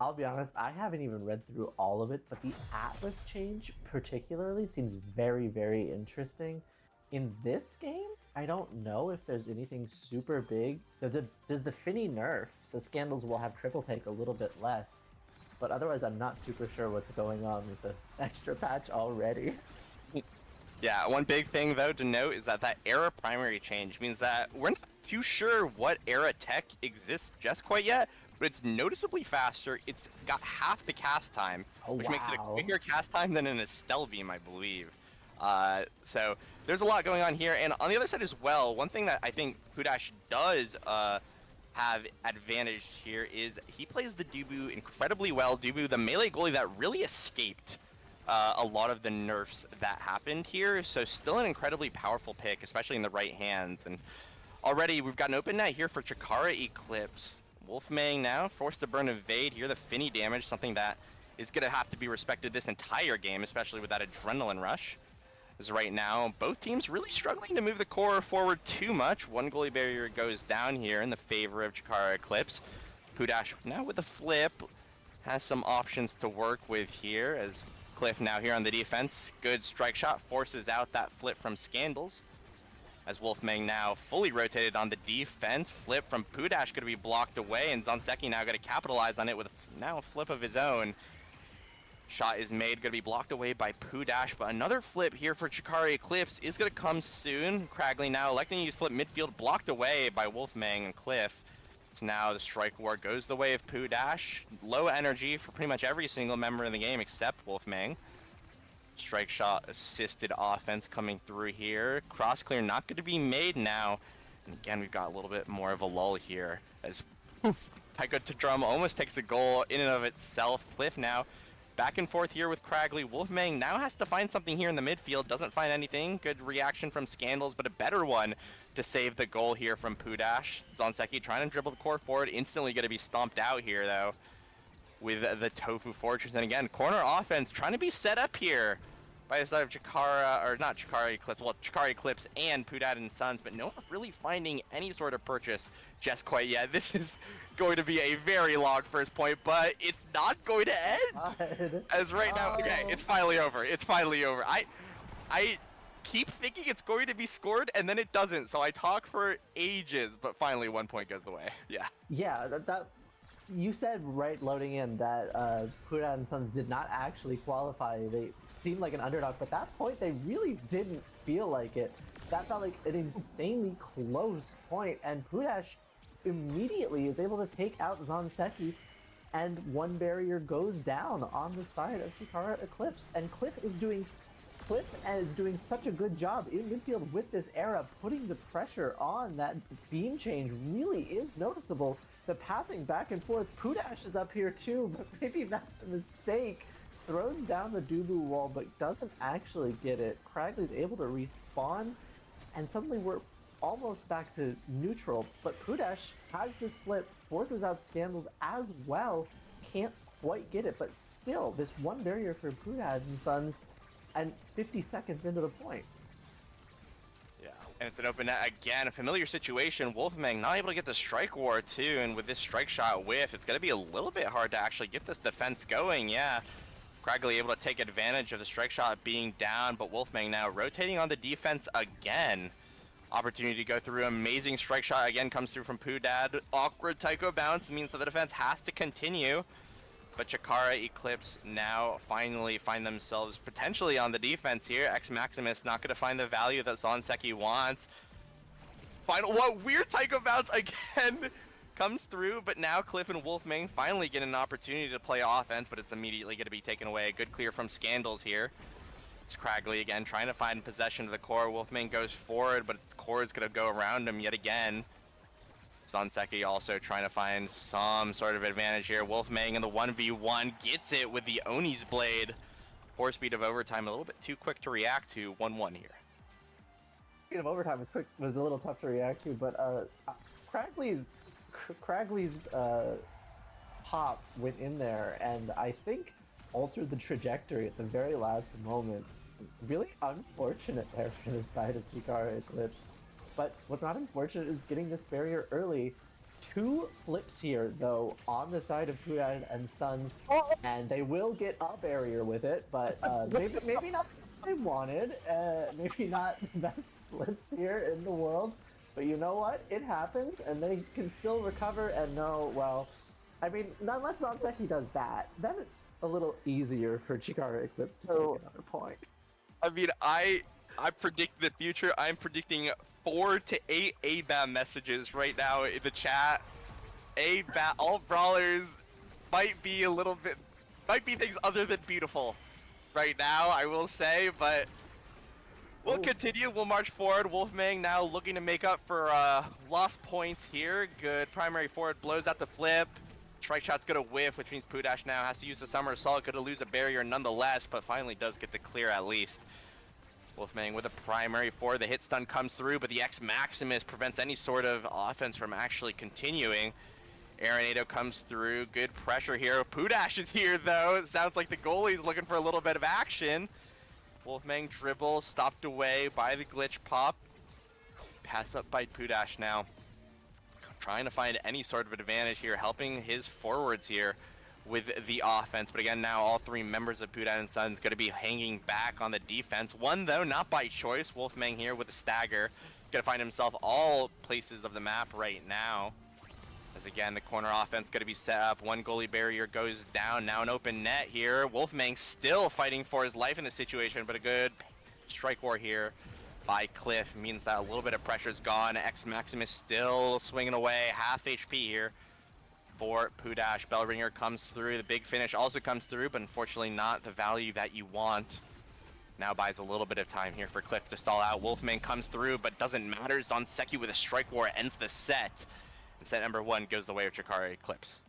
I'll be honest, I haven't even read through all of it, but the Atlas change particularly seems very, very interesting. In this game, I don't know if there's anything super big. There's the Finny nerf, so Scandals will have triple take a little bit less. But otherwise, I'm not super sure what's going on with the extra patch already. Yeah, one big thing though to note is that era primary change means that we're not too sure what era tech exists just quite yet, but it's noticeably faster. It's got half the cast time, Oh, which makes it a wow. quicker cast time than an Estelle beam, I believe. So there's a lot going on here, and on the other side as well, one thing that I think Pudash does have advantaged here is he plays the Dubu incredibly well. Dubu, the melee goalie that really escaped a lot of the nerfs that happened here, so still an incredibly powerful pick, especially in the right hands. And already we've got an open net here for Chikara Eclipse. Wolfmang now forced to burn Evade here, the Finny damage, something that is going to have to be respected this entire game, especially with that adrenaline rush. As right now, both teams really struggling to move the core forward too much. One goalie barrier goes down here in the favor of Chikara Eclipse. Pudash now with the flip has some options to work with here as Cliff now here on the defense. Good strike shot, forces out that flip from Scandals. As Wolfmang now fully rotated on the defense. Flip from Pudash going to be blocked away, and Zonseki now going to capitalize on it with now a flip of his own. Shot is made, going to be blocked away by Pudash, but another flip here for Chikara Eclipse is going to come soon. Cragley now electing to use flip midfield, blocked away by Wolfmang and Cliff. So now the strike war goes the way of Pudash. Low energy for pretty much every single member in the game except Wolfmang. Strike shot assisted offense coming through here. Cross clear not going to be made now. And again, we've got a little bit more of a lull here as Taiko Drum almost takes a goal in and of itself. Cliff now back and forth here with Cragley. Wolfmang now has to find something here in the midfield. Doesn't find anything. Good reaction from Scandals, but a better one to save the goal here from Pudash. Zonseki trying to dribble the core forward. Instantly going to be stomped out here, though, with the Tofu Fortress. And again, corner offense trying to be set up here by the side of Chikara, or not Chikara Eclipse, well, Chikara Eclipse and Pudad and Sons, but no one really finding any sort of purchase just quite yet. This is going to be a very long first point, but it's not going to end. As right now, okay, it's finally over. It's finally over. I keep thinking it's going to be scored, and then it doesn't, so I talk for ages, but finally 1 point goes away. Yeah. Yeah, that you said right loading in that Pudad and Sons did not actually qualify. They seemed like an underdog, but that point they really didn't feel like it. That felt like an insanely close point, and Pudash immediately is able to take out Zonseki, and one barrier goes down on the side of Chikara Eclipse, and Cliff is doing such a good job in midfield with this era. Putting the pressure on that beam change really is noticeable. The passing back and forth, Pudash is up here too, but maybe that's a mistake. Throws down the Dubu wall, but doesn't actually get it. Cragley's able to respawn, and suddenly we're almost back to neutral, but Pudash has this flip, forces out Scandals as well, can't quite get it, but still, this one barrier for Pudad and Sons, and 50 seconds into the point. Yeah, and it's an open net again, a familiar situation. Wolfmang not able to get the strike war too, and with this strike shot whiff, it's going to be a little bit hard to actually get this defense going. Yeah, Cragley able to take advantage of the strike shot being down, but Wolfmang now rotating on the defense again. Opportunity to go through, amazing strike shot again comes through from Pudad. Awkward Taiko bounce means that the defense has to continue. But Chikara Eclipse now finally find themselves potentially on the defense here. X Maximus not going to find the value that Zonseki wants. What weird Taiko bounce again comes through, but now Cliff and Wolfmang finally get an opportunity to play offense, but it's immediately going to be taken away. Good clear from Scandals here. It's Cragley again trying to find possession of the core. Wolfmang goes forward, but its core is going to go around him yet again. Zonseki also trying to find some sort of advantage here. Wolfmang in the 1v1 gets it with the Oni's blade. 4 speed of overtime, a little bit too quick to react to. 1-1 here. Speed of overtime was a little tough to react to, but Cragley's pop went in there, and I think altered the trajectory at the very last moment. Really unfortunate there for the side of Chikara Eclipse. But what's not unfortunate is getting this barrier early 2 flips here, though, on the side of Pudad and Sons, and they will get a barrier with it, but maybe not what they wanted, maybe not the best flips here in the world, but you know what? It happens, and they can still recover and know, well, I mean, unless Zanseki does that, then it's a little easier for Chikara Eclipse to take another point. I mean, I predict the future. I'm predicting 4 to 8 ABAM messages right now in the chat. ABAM, all brawlers might be things other than beautiful right now, I will say, but we'll continue. We'll march forward. Wolfmang now looking to make up for lost points here. Good primary forward, blows out the flip. Strike shot's gonna whiff, which means Pudash now has to use the Summer Assault. Gonna lose a barrier nonetheless, but finally does get the clear at least. Wolfmang with a primary forward. The hit stun comes through, but the X Maximus prevents any sort of offense from actually continuing. Arenado comes through. Good pressure here. Pudash is here, though. It sounds like the goalie's looking for a little bit of action. Wolfmang dribble, stopped away by the glitch pop. Pass up by Pudash now. Trying to find any sort of advantage here, helping his forwards here with the offense. But again, now all 3 members of Pudad and Sons going to be hanging back on the defense. One, though, not by choice. Wolfmang here with a stagger. Going to find himself all places of the map right now. As again, the corner offense going to be set up. 1 goalie barrier goes down. Now an open net here. Wolfmang still fighting for his life in this situation, but a good strike war here by Cliff means that a little bit of pressure is gone. X Maximus still swinging away, half HP here for Pudash. Bellringer comes through. The big finish also comes through, but unfortunately not the value that you want. Now buys a little bit of time here for Cliff to stall out. Wolfmang comes through, but doesn't matter. Zanseki with a strike war ends the set. And set number 1 goes away with Chikara Eclipse.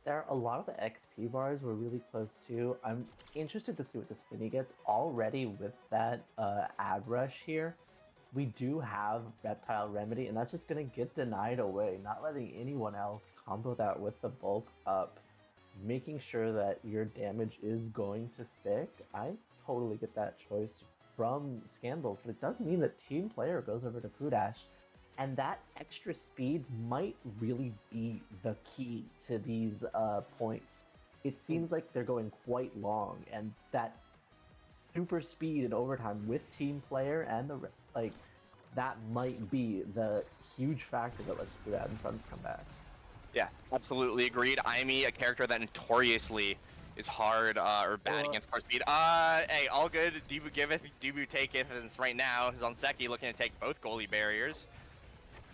There are a lot of the XP bars were really close too. I'm interested to see what this Finny gets. Already with that ad rush here, we do have Reptile Remedy, and that's just going to get denied away. Not letting anyone else combo that with the bulk up, making sure that your damage is going to stick. I totally get that choice from Scandals, but it does mean that team player goes over to Pudash. And that extra speed might really be the key to these points. It seems like they're going quite long, and that super speed in overtime with team player and that might be the huge factor that lets Pudad and Sons come back. Yeah, absolutely agreed. Aimi, a character that notoriously is hard or bad against car speed. Hey, all good. Debu giveth, Debu taketh, and right now Zanseki looking to take both goalie barriers.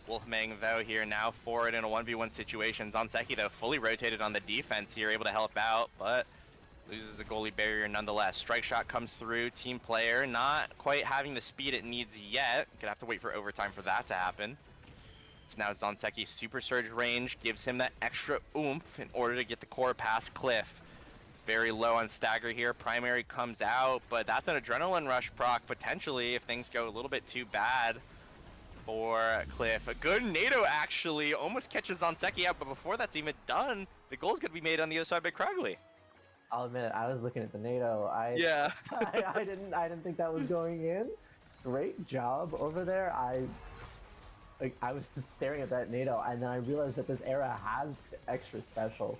Wolfmang, though, here now forward in a 1v1 situation. Zanseki, though, fully rotated on the defense here, able to help out, but loses a goalie barrier nonetheless. Strike shot comes through. Team player not quite having the speed it needs yet. Gonna have to wait for overtime for that to happen. So now Zanseki's super surge range gives him that extra oomph in order to get the core past Cliff. Very low on stagger here. Primary comes out, but that's an adrenaline rush proc potentially if things go a little bit too bad for Cliff. A good NATO actually almost catches Zanseki out, but before that's even done, the goal's gonna be made on the other side by Cragley. I'll admit it, I was looking at the NATO. I didn't think that was going in. Great job over there. I was staring at that NATO, and then I realized that this era has extra special.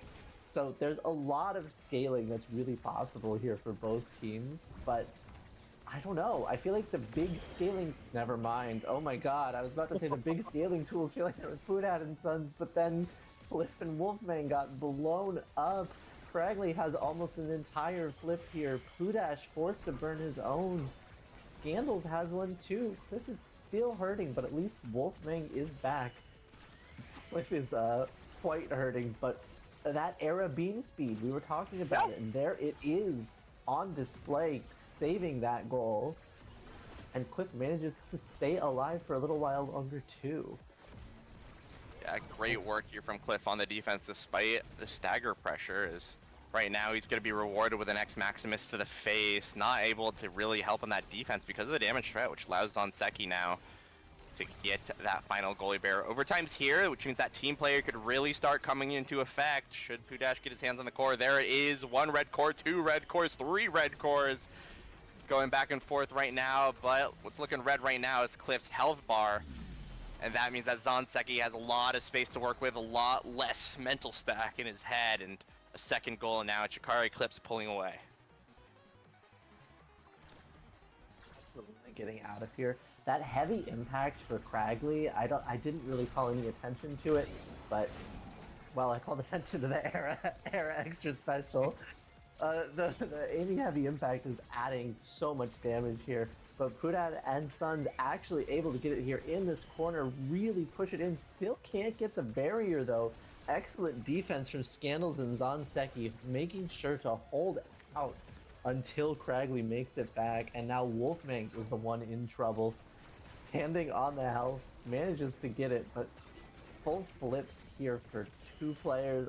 So there's a lot of scaling that's really possible here for both teams, but I don't know. I feel like the big scaling... Never mind. Oh my god, I was about to say the big scaling tools feel like it was Pudad and Sons, but then Cliff and Wolfmang got blown up. Cragley has almost an entire flip here. Pudash forced to burn his own. Scandals has one too. Cliff is still hurting, but at least Wolfmang is back. Cliff is quite hurting, but that era beam speed, we were talking about it, and there it is on display, saving that goal. And Cliff manages to stay alive for a little while longer too. Yeah, great work here from Cliff on the defense despite the stagger pressure. Is right now he's going to be rewarded with an X Maximus to the face, not able to really help on that defense because of the damage threat, which allows Zanseki now to get that final goalie bear. Overtime's here, which means that team player could really start coming into effect should Pudash get his hands on the core. There it is, 1 red core, 2 red cores, 3 red cores going back and forth right now, but what's looking red right now is Cliff's health bar. And that means that Zonseki has a lot of space to work with, a lot less mental stack in his head, and a second goal, and now Chikara Eclipse pulling away. Absolutely getting out of here. That heavy impact for Cragley, I didn't really call any attention to it, but well, I called attention to the era extra special. The aiming heavy impact is adding so much damage here, but Pudad and Sons actually able to get it here in this corner, really push it in. Still can't get the barrier though. Excellent defense from Scandals and Zonseki, making sure to hold out until Cragley makes it back, and now Wolfman is the one in trouble. Standing on the health, manages to get it, but full flips here for two players.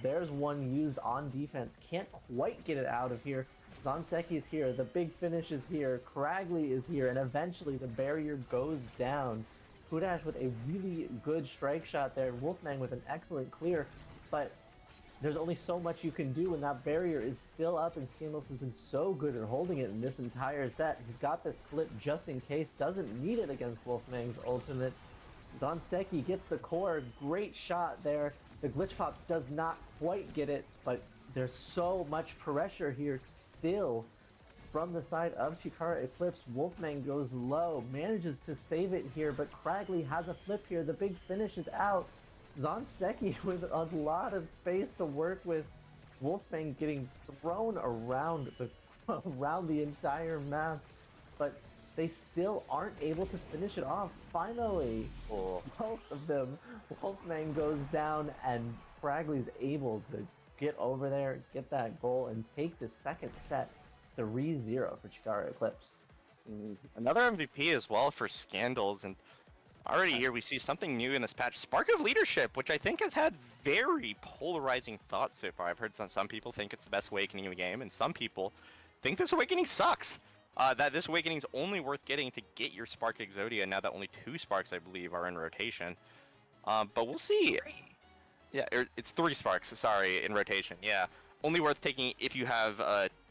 There's one used on defense, can't quite get it out of here. Zonseki is here, the big finish is here, Cragley is here, and eventually the barrier goes down. Pudash with a really good strike shot there, Wolfman with an excellent clear, but there's only so much you can do when that barrier is still up, and Scandals has been so good at holding it in this entire set. He's got this flip just in case, doesn't need it against Wolfmang's ultimate. Zonseki gets the core, great shot there. The glitch pop does not quite get it, but there's so much pressure here still from the side of Chikara Eclipse. Wolfman goes low, manages to save it here, but Cragley has a flip here. The big finish is out. Zonseki with a lot of space to work with. Wolfman getting thrown around the entire map, but they still aren't able to finish it off. Finally, both of them, Wolfman goes down, and Cragley's able to get over there, get that goal, and take the second set 3-0 for Chikara Eclipse. Another MVP as well for Scandals, and already here we see something new in this patch. Spark of Leadership, which I think has had very polarizing thoughts so far. I've heard some people think it's the best Awakening in the game, and some people think this Awakening sucks. That this Awakening is only worth getting to get your Spark Exodia, now that only 2 Sparks, I believe, are in rotation. But we'll see. Yeah, it's 3 Sparks, sorry, in rotation, yeah. Only worth taking if you have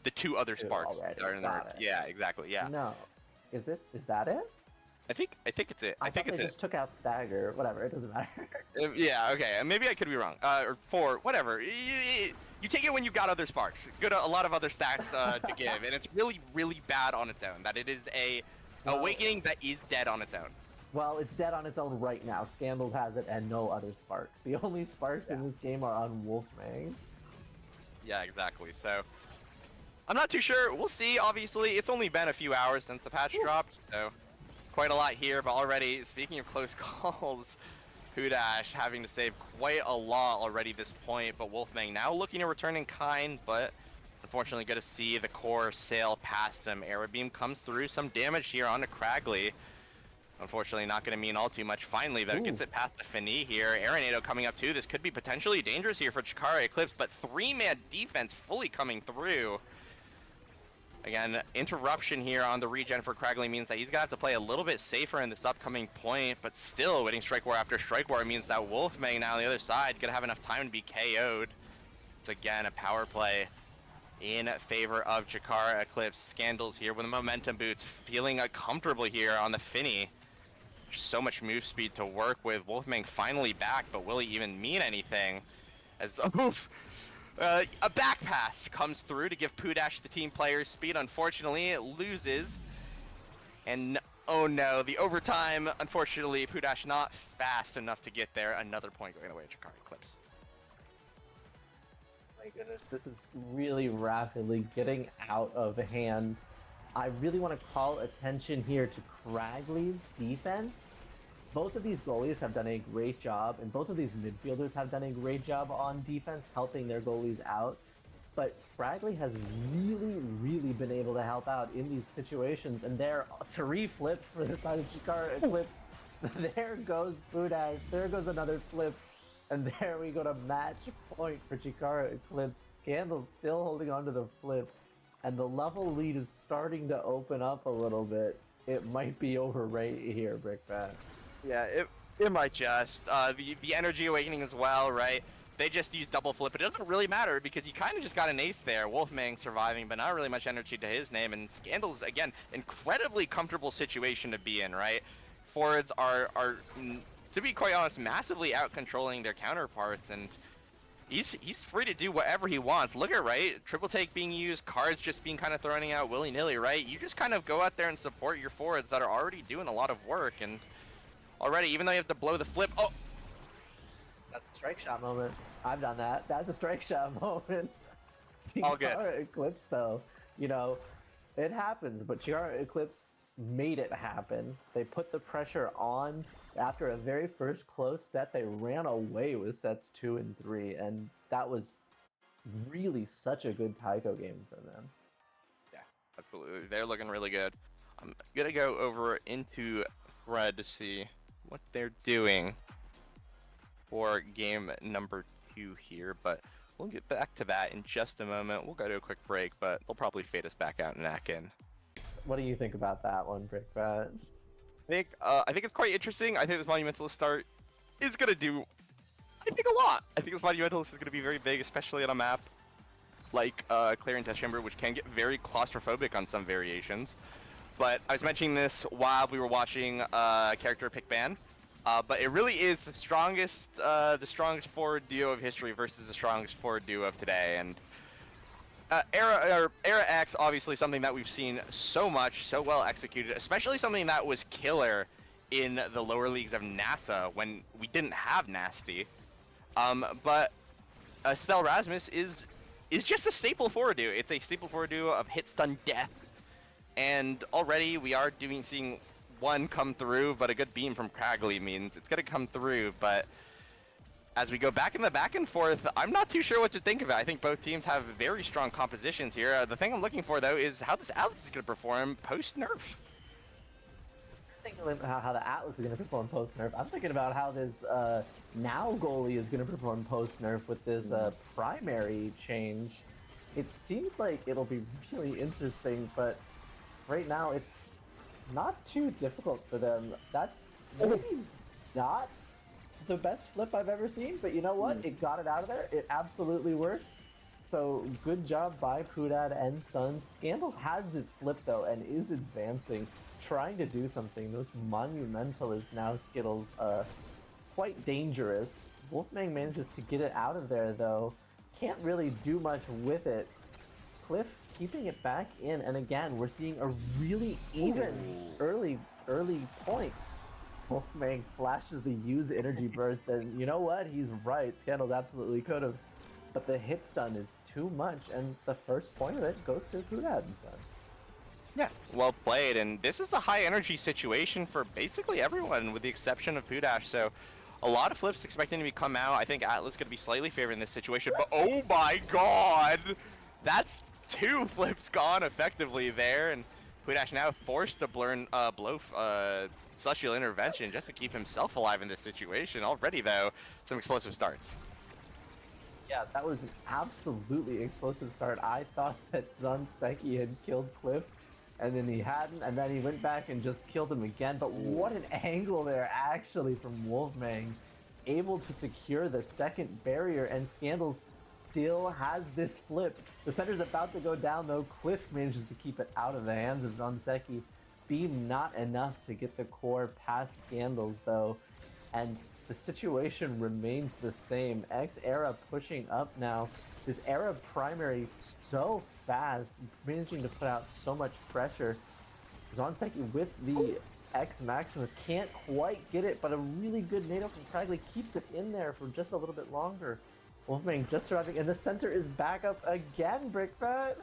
the 2 other Sparks that are in the yeah, exactly, yeah. No. Is that it? I think it's it. I think it's it. Just took out Stagger. Whatever, it doesn't matter. Yeah, okay. Maybe I could be wrong. Or 4, whatever. You take it when you've got other Sparks. A lot of other stacks to give, and it's really, really bad on its own. That it is a Awakening that is dead on its own. Well, it's dead on its own right now. Scandals has it, and no other Sparks. The only Sparks in this game are on Wolfman. Yeah, exactly. So I'm not too sure. We'll see. Obviously, it's only been a few hours since the patch dropped, so quite a lot here. But already, speaking of close calls, Pudash having to save quite a lot already this point. But Wolfman now looking to return in kind, but unfortunately going to see the core sail past him. Arrow Beam comes through, some damage here onto Cragley. Unfortunately, not going to mean all too much. Finally, though, gets it past the Fini here. Arenado coming up too. This could be potentially dangerous here for Chikara Eclipse, but 3-man defense fully coming through. Again, interruption here on the regen for Cragley means that he's going to have to play a little bit safer in this upcoming point, but still winning Strike War after Strike War means that Wolfman now on the other side going to have enough time to be KO'd. It's again a power play in favor of Chikara Eclipse. Scandals here with the momentum boots, feeling comfortable here on the Fini. Just so much move speed to work with. Wolfman finally back, but will he even mean anything? As a back pass comes through to give Pudash the team player's speed. Unfortunately, it loses. And oh no, the overtime. Unfortunately, Pudash not fast enough to get there. Another point going away to Chikara Eclipse. My goodness, this is really rapidly getting out of hand. I really want to call attention here to Cragley's defense. Both of these goalies have done a great job, and both of these midfielders have done a great job on defense, helping their goalies out. But Cragley has really been able to help out in these situations, and there are 3 flips for the side of Chikara Eclipse. There goes Pudash, there goes another flip, and there we go to match point for Chikara Eclipse. Scandal still holding on to the flip. And the level lead is starting to open up a little bit. It might be over right here, Brickbat. Yeah, it might just. The Energy Awakening as well, right? They just use double flip. It doesn't really matter because you kind of just got an ace there. Wolfman surviving, but not really much energy to his name. And Scandal's, again, incredibly comfortable situation to be in, right? forwards are, to be quite honest, massively out controlling their counterparts, and he's free to do whatever he wants. Look at right, triple take being used, cards just being kind of thrown out willy-nilly, right? You just kind of go out there and support your forwards that are already doing a lot of work, and already, even though you have to blow the flip, oh! That's a strike shot moment. I've done that. That's a strike shot moment. All good. Chikara Eclipse, though, you know, it happens, but Chikara Eclipse made it happen. They put the pressure on. After a very first close set, they ran away with sets 2 and 3, and that was really such a good Taiko game for them. Yeah, absolutely. They're looking really good. I'm gonna go over into Thread to see what they're doing for game number 2 here, but we'll get back to that in just a moment. We'll go to a quick break, but they'll probably fade us back out and back in. What do you think about that one, Brickbat? I think it's quite interesting. I think this Monumentalist start is gonna do, I think, a lot. I think this Monumentalist is gonna be very big, especially on a map like Clear Test Chamber, which can get very claustrophobic on some variations. But I was mentioning this while we were watching character pick ban. But it really is the strongest forward duo of history versus the strongest forward duo of today. And Era X, obviously something that we've seen so much, so well executed, especially something that was killer in the lower leagues of NASA when we didn't have Nasty. But Estelle Rasmus is just a staple forward duo. It's a staple forward duo of hit, stun, death. And already we are seeing one come through, but a good beam from Cragley means it's gonna come through. But as we go back and forth, I'm not too sure what to think of it. I think both teams have very strong compositions here. The thing I'm looking for, though, is how this Atlas is gonna perform post-nerf. Thinking about how the Atlas is going to perform post-nerf. I'm thinking about how this now goalie is going to perform post-nerf with this primary change. It seems like it'll be really interesting, but right now it's not too difficult for them. That's maybe not the best flip I've ever seen, but you know what? It got it out of there. It absolutely worked. So good job by Pudad and Sons. Scandals has this flip though and is advancing, trying to do something. Those Monumentalists now Skittles quite dangerous. Wolfgang manages to get it out of there though. Can't really do much with it. Cliff keeping it back in, and again we're seeing a really even early points. Wolfgang flashes the use energy burst, and you know what? He's right. Scandals absolutely could have, but the hit stun is too much, and the first point of it goes to Pudad and Sons. Yeah, well played, and this is a high energy situation for basically everyone with the exception of Pudash, so a lot of flips expecting to come out. I think Atlas going to be slightly favored in this situation, but oh my god! That's 2 flips gone effectively there, and Pudash now forced to blow Celestial Intervention just to keep himself alive in this situation. Already though, some explosive starts. Yeah, that was an absolutely explosive start. I thought that Zonseki had killed Cliff, and then he hadn't, and then he went back and just killed him again. But what an angle there actually from Wolfgang, able to secure the second barrier, and Scandals still has this flip. The center's about to go down though. Cliff manages to keep it out of the hands of Zonseki. Beam not enough to get the core past Scandals though, and the situation remains the same. X-Era pushing up now. This Era primary so fast, managing to put out so much pressure. Zonseki with the X Maximus can't quite get it, but a really good NATO from Cragley keeps it in there for just a little bit longer. Wolfgang just surviving, and the center is back up again, Brickbat.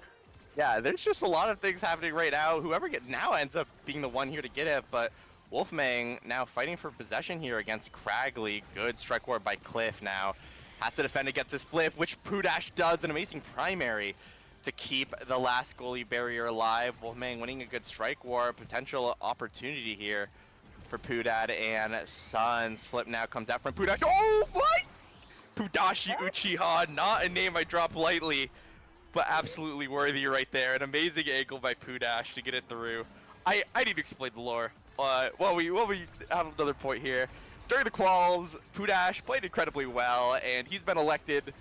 Yeah, there's just a lot of things happening right now. Whoever now ends up being the one here to get it, but Wolfgang now fighting for possession here against Cragley. Good strike war by Cliff now. Has to defend against this flip, which Pudash does. An amazing primary to keep the last goalie barrier alive. Wolfgang winning a good strike war. Potential opportunity here for Pudad and Sons. Flip now comes out from Pudash. Oh my! Pudashi Uchiha, not a name I drop lightly, but absolutely worthy right there. An amazing angle by Pudash to get it through. I need to explain the lore. Well, we have another point here. During the quals, Pudash played incredibly well, and he's been elected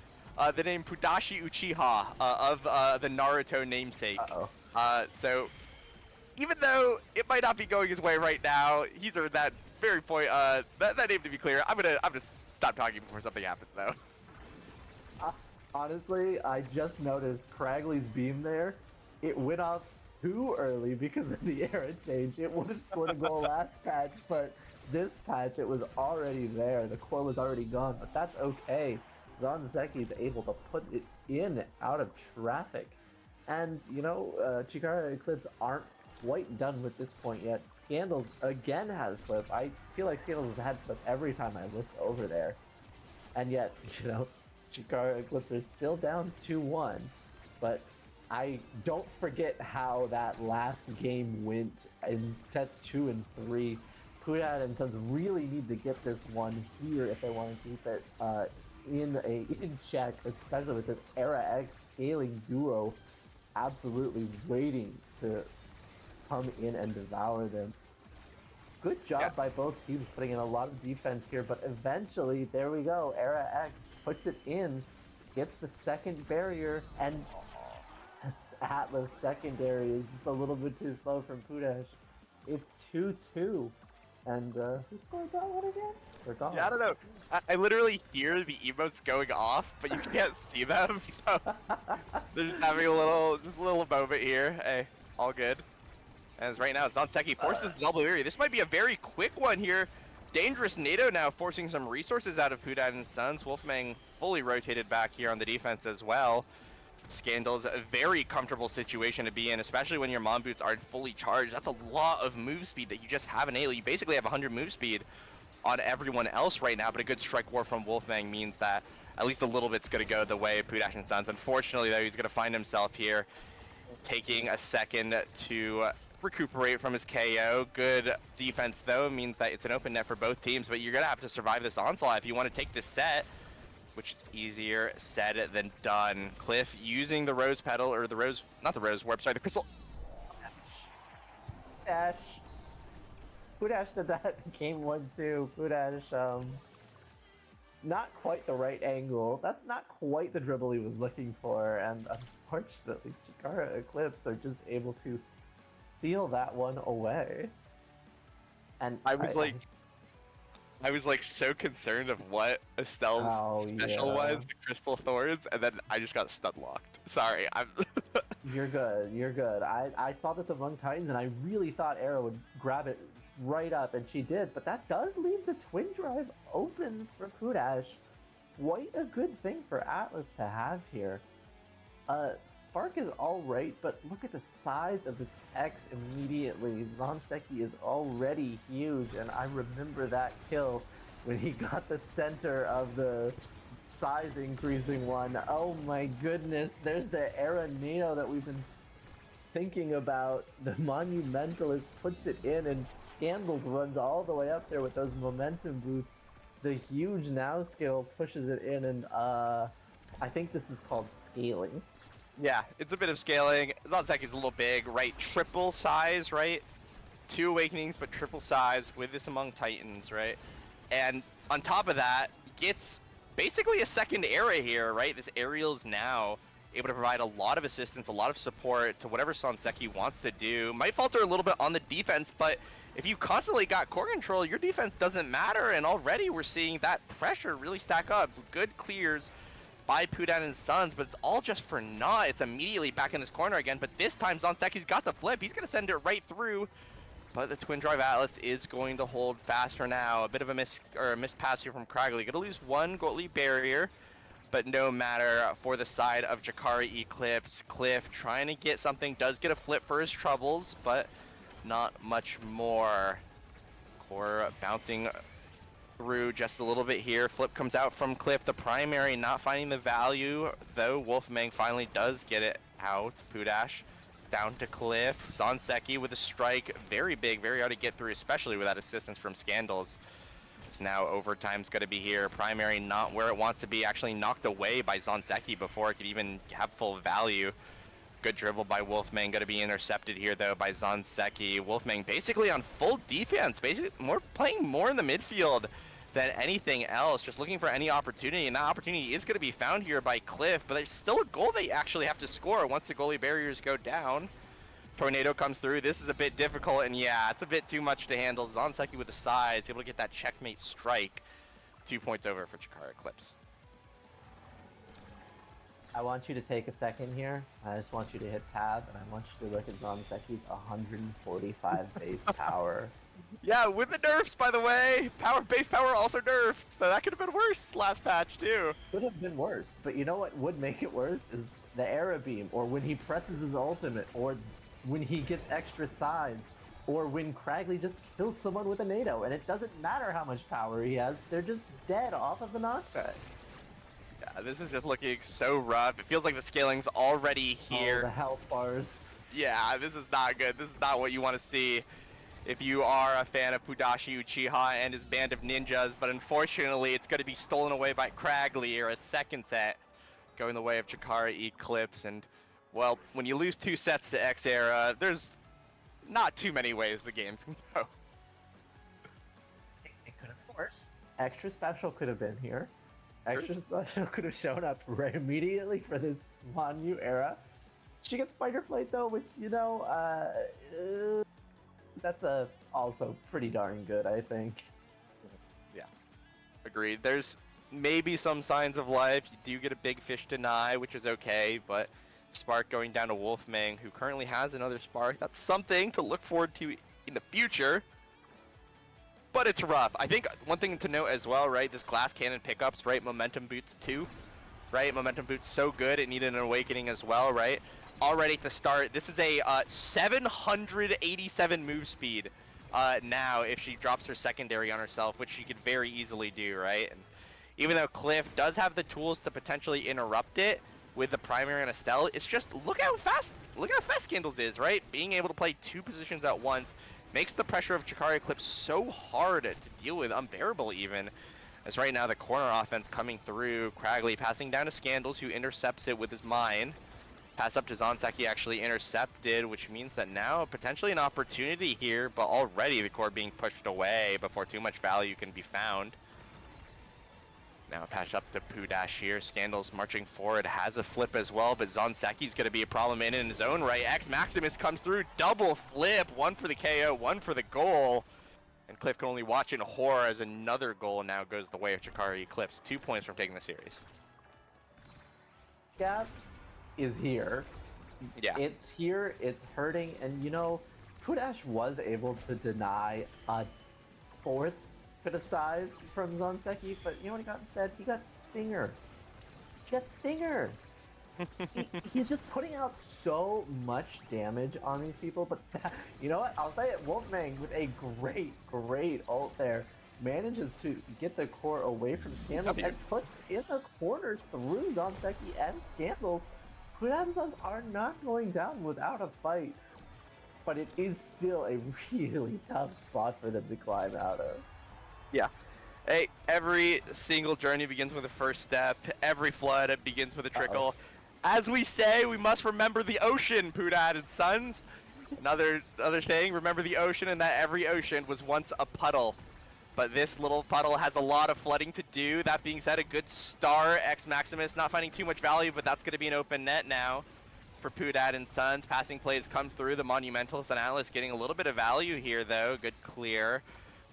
the name Pudashi Uchiha of the Naruto namesake. So even though it might not be going his way right now, he's earned that very point. That name to be clear. I'm gonna stop talking before something happens though. Honestly, I just noticed Cragley's beam there. It went off too early because of the era change. It would have scored a goal last patch, but this patch it was already there. The core was already gone, but that's okay. Zanzeki is able to put it in out of traffic. And, you know, Chikara Eclipse aren't quite done with this point yet. Scandals again has flip. I feel like Scandals has had flip every time I look over there. And yet, you know, Chikara Eclipse are still down 2-1. But I don't forget how that last game went in sets 2 and 3. Pudad and Sons really need to get this one here if they want to keep it in check, especially with this Era X scaling duo absolutely waiting to come in and devour them. Good job by both teams putting in a lot of defense here, but eventually, there we go, Era X puts it in, gets the second barrier, and Atlas secondary is just a little bit too slow from Pudash. It's 2-2. And who scored that one again? Forgot. Yeah, I don't know. I literally hear the emotes going off, but you can't see them, so they're just having a little moment here. Hey, all good. As right now, Zanzeki forces the double area. This might be a very quick one here. Dangerous NATO now forcing some resources out of Pudad and Sons. Wolfgang fully rotated back here on the defense as well. Scandals, a very comfortable situation to be in, especially when your Mom Boots aren't fully charged. That's a lot of move speed that you just have in ALE. You basically have 100 move speed on everyone else right now, but a good strike war from Wolfgang means that at least a little bit's going to go the way of Pudad and Sons. Unfortunately, though, he's going to find himself here taking a second to recuperate from his KO. Good defense, though, means that it's an open net for both teams, but you're going to have to survive this onslaught if you want to take this set, which is easier said than done. Cliff using the rose petal, or the rose, not the rose warp, sorry, the crystal. Pudash. Pudash did that in game 1 too. Pudash, not quite the right angle. That's not quite the dribble he was looking for, and unfortunately, Chikara Eclipse are just able to seal that one away. And I was like so concerned of what Estelle's special was, the Crystal Thorns, and then I just got stun locked. Sorry, I'm. You're good. You're good. I saw this among Titans, and I really thought Era would grab it right up, and she did. But that does leave the twin drive open for Pudash. Quite a good thing for Atlas to have here. Spark is alright, but look at the size of this X immediately. Zanzeki is already huge, and I remember that kill when he got the center of the size increasing one. Oh my goodness, there's the Era NATO that we've been thinking about. The Monumentalist puts it in, and Scandals runs all the way up there with those momentum boots. The huge now skill pushes it in, and I think this is called scaling. Yeah, it's a bit of scaling. Zanzeki's a little big, right? Triple size, right? 2 awakenings, but triple size with this among Titans, right? And on top of that, gets basically a second era here, right? This Aerial's now able to provide a lot of assistance, a lot of support to whatever Zanzeki wants to do. Might falter a little bit on the defense, but if you constantly got core control, your defense doesn't matter, and already we're seeing that pressure really stack up. Good clears by Pudad and Sons, but it's all just for naught. It's immediately back in this corner again, but this time Zanzeki's got the flip. He's going to send it right through, but the Twin Drive Atlas is going to hold fast for now. A bit of a missed pass here from Cragley. Going to lose 1 goalie barrier, but no matter for the side of Chikara Eclipse. Cliff trying to get something, does get a flip for his troubles, but not much more. Core bouncing through just a little bit here. Flip comes out from Cliff. The primary not finding the value, though Wolfgang finally does get it out. Pudash down to Cliff. Zanzeki with a strike. Very big, very hard to get through, especially with that assistance from Scandals. So now overtime's going to be here. Primary not where it wants to be. Actually knocked away by Zanzeki before it could even have full value. Good dribble by Wolfgang, going to be intercepted here though by Zanzeki. Wolfgang basically on full defense, basically playing more in the midfield than anything else, just looking for any opportunity, and that opportunity is going to be found here by Cliff, but it's still a goal they actually have to score once the goalie barriers go down. Tornado comes through. This is a bit difficult, and yeah, it's a bit too much to handle. Zonseki with the size, able to get that checkmate strike. 2 points over for Chikara Eclipse. I want you to take a second here. I just want you to hit tab, and I want you to look at Zonseki's 145 base power. Yeah, with the nerfs, by the way. Base power also nerfed, so that could have been worse last patch, too. Could have been worse, but you know what would make it worse is the Era Beam, or when he presses his ultimate, or when he gets extra size, or when Cragley just kills someone with a NATO, and it doesn't matter how much power he has, they're just dead off of the knockback. Yeah, this is just looking so rough. It feels like the scaling's already here. Oh, the health bars. Yeah, this is not good. This is not what you want to see if you are a fan of Fudashi Uchiha and his band of ninjas, but unfortunately it's going to be stolen away by Cragley, or a second set going the way of Chikara Eclipse. And, well, when you lose 2 sets to X-Era, there's not too many ways the games can go. It could have been worse. Extra special could have been here. Extra special could have shown up right immediately for this Manyu era. She gets Spider Plate though, which, you know, that's also pretty darn good, I think. Yeah, agreed. There's maybe some signs of life. You do get a big fish deny, which is okay, but Spark going down to Wolfmang, who currently has another Spark. That's something to look forward to in the future. But it's rough. I think one thing to note as well, right? This glass cannon pickups, right? Momentum boots too, right? Momentum boots so good it needed an awakening as well, right? Already to start, this is a 787 move speed now if she drops her secondary on herself, which she could very easily do, right? And even though Cliff does have the tools to potentially interrupt it with the primary and Estelle, it's just look how fast Candles is, right? Being able to play 2 positions at once makes the pressure of Chikara Eclipse so hard to deal with, unbearable even. As right now the corner offense coming through, Cragley passing down to Scandals, who intercepts it with his mine. Pass up to Zonseki, actually intercepted, which means that now potentially an opportunity here, but already the core being pushed away before too much value can be found. Now a patch up to Pudash here. Scandals marching forward, has a flip as well, but Zonseki's going to be a problem in his own right. X Maximus comes through, double flip, 1 for the KO, 1 for the goal. And Cliff can only watch in horror as another goal now goes the way of Chikara Eclipse. 2 points from taking the series. Gap is here. Yeah. It's here, it's hurting, and you know, Pudash was able to deny a 4th bit of size from Zonseki, but you know what he got instead? He got Stinger. He got Stinger! He's just putting out so much damage on these people, but you know what? I'll say it, Wolfmang with a great ult there manages to get the core away from Scandals and puts in the corner through Zonseki and Scandals. Pudad and Sons are not going down without a fight, but it is still a really tough spot for them to climb out of. Yeah. Hey, every single journey begins with a first step. Every flood begins with a trickle. As we say, we must remember the ocean, Pudad and Sons. Another thing, remember the ocean, and that every ocean was once a puddle. But this little puddle has a lot of flooding to do. That being said, a good start. X Maximus not finding too much value, but that's going to be an open net now for Pudad and Sons. Passing plays come through. The Monumentalist and Atlas getting a little bit of value here, though. Good clear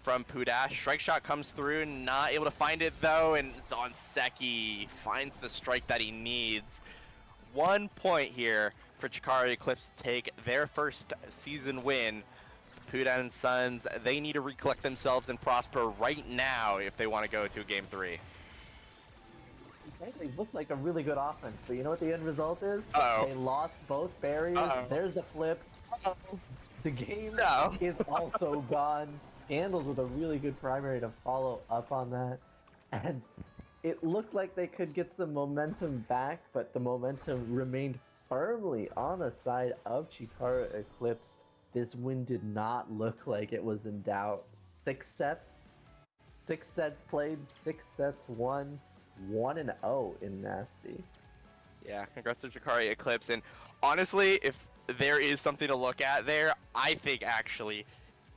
from Pudash. Strike shot comes through, not able to find it, though, and Zonseki finds the strike that he needs. 1 point here for Chikara Eclipse to take their first season win. Pudad and Sons, they need to recollect themselves and prosper right now if they want to go to Game 3. They look like a really good offense, but you know what the end result is? Uh-oh. They lost both barriers. Uh-oh. There's the flip. The game is also gone. Scandals with a really good primary to follow up on that. And it looked like they could get some momentum back, but the momentum remained firmly on the side of Chikara Eclipse. This win did not look like it was in doubt. 6 sets played, 6 sets won, 1-0 in Nasty. Yeah, congrats to Chikara Eclipse. And honestly, if there is something to look at there, I think actually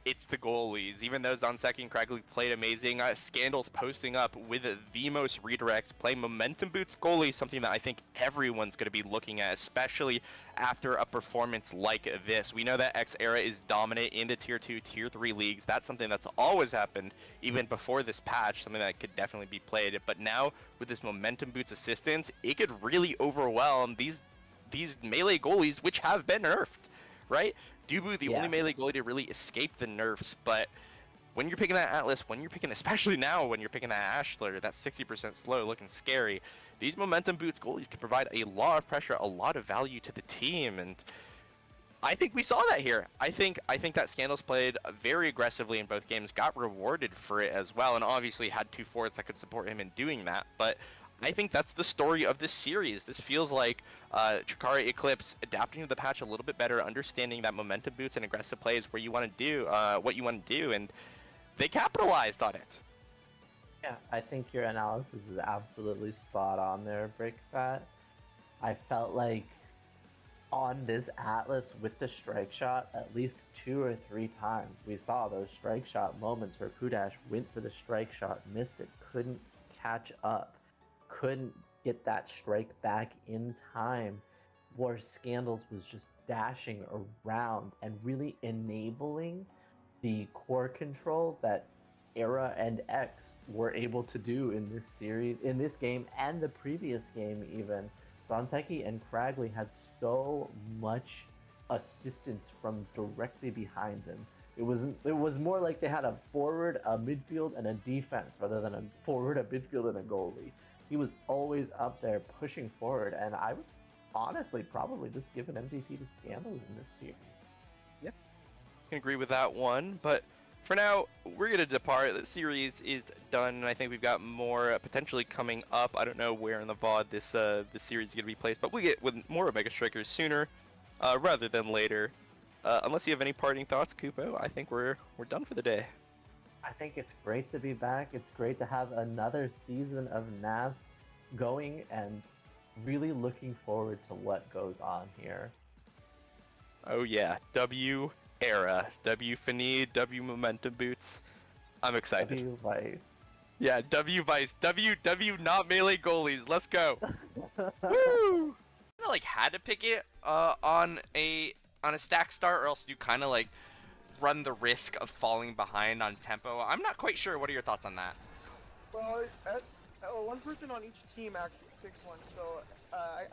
it's the goalies. Even though Zonseki and Cragley played amazing, Scandal's posting up with the most redirects, playing momentum boots goalie, something that I think everyone's going to be looking at, especially after a performance like this. We know that X Era is dominant in the Tier 2, Tier 3 leagues. That's something that's always happened, even before this patch, something that could definitely be played. But now, with this momentum boots assistance, it could really overwhelm these melee goalies, which have been nerfed, right? Dubu, the only melee goalie to really escape the nerfs, but when you're picking that Atlas, when you're picking, especially now when you're picking that Ashler, that's 60% slow, looking scary, these momentum boots goalies can provide a lot of pressure, a lot of value to the team, and I think we saw that here. I think that Scandals played very aggressively in both games, got rewarded for it as well, and obviously had two forwards that could support him in doing that, but I think that's the story of this series. This feels like Chikara Eclipse adapting to the patch a little bit better, understanding that momentum boots and aggressive play is where you want to do what you want to do, and they capitalized on it. Yeah, I think your analysis is absolutely spot on there, BrickFat. I felt like on this Atlas with the strike shot, at least 2 or 3 times, we saw those strike shot moments where Pudash went for the strike shot, missed it, couldn't catch up, couldn't get that strike back in time, where Scandals was just dashing around and really enabling the core control that Era and X were able to do in this series, in this game, and the previous game even. Zonseki and Cragley had so much assistance from directly behind them. It was more like they had a forward, a midfield, and a defense rather than a forward, a midfield, and a goalie. He was always up there pushing forward, and I would honestly probably just give an MVP to Scandals in this series. Yeah, I can agree with that one, but for now, we're going to depart. The series is done, and I think we've got more potentially coming up. I don't know where in the VOD this series is going to be placed, but we'll get with more Omega Strikers sooner rather than later. Unless you have any parting thoughts, Kupo, I think we're done for the day. I think it's great to be back. It's great to have another season of NAST going, and really looking forward to what goes on here. Oh yeah, W Era, W Fini, W Momentum Boots. I'm excited. W Vice. Yeah, W Vice, W not melee goalies. Let's go. Woo! I like had to pick it on a stack start, or else you kind of like run the risk of falling behind on tempo. I'm not quite sure. What are your thoughts on that? Well, one person on each team actually picks one, so I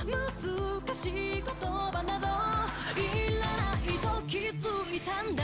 難しい言葉などいらないと気づいたんだ